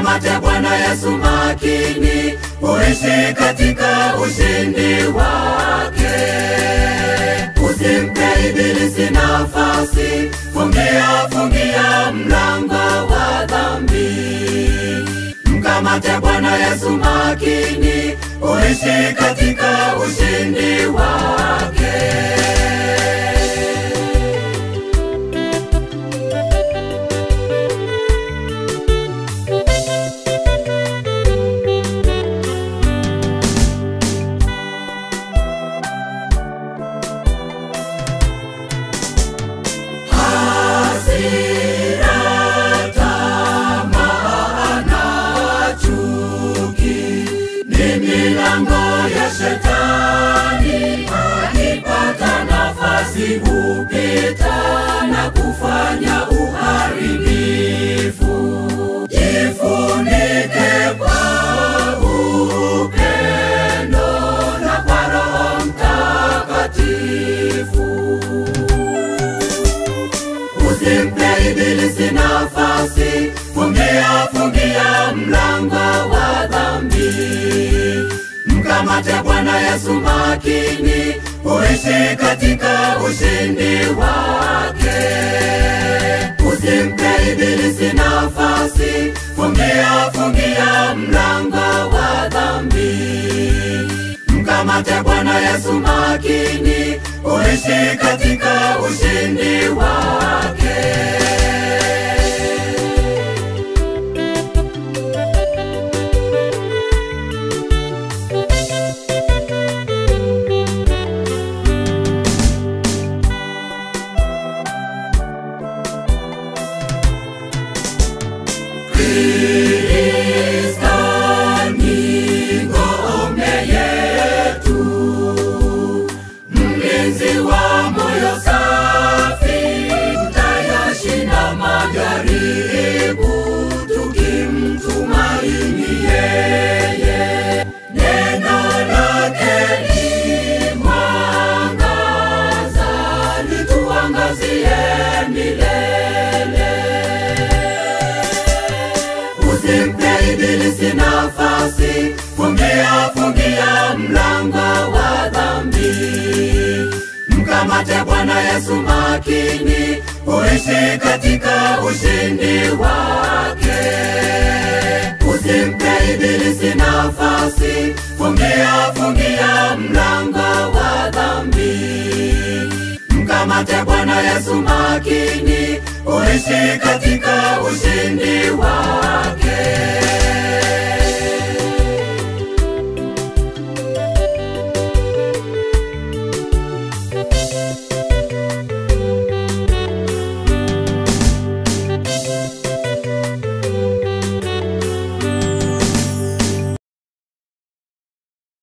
Mkamate Bwana Yesu makini, uishi katika ushindi wake. Usimpe ibilisi nafasi, fungia mlango wa dhambi. Mkamate Bwana Yesu makini, uishi katika ushindi wake. Shetani akipata nafasi hupita na kufanya uharibifu. Jifunike kwa upendo na kwa Roho Mtakatifu. Usimpe ibilisi nafasi, fungia mlango wa dhambi. Mkamate Bwana Yesu makini, uishi katika ushindi wake. Usimpe ibilisi nafasi, fungia mlango wa dhambi. Mkamate Bwana Yesu makini, uishi katika ushindi wake. Kristo ni ngome yetu, mlinzi wa moyo safi. Tutayashinda majaribu tukimtumaini yeye. Neno lake ni mwangaza, lituangazie milele. Usimpe ibilisi nafasi, fungia mlango wa dhambi. Mkamate Bwana Yesu makini, uishi katika ushindi wake. Usimpe ibilisi nafasi, fungia mlango wa dhambi. Mkamate Bwana Yesu makini, uishi katika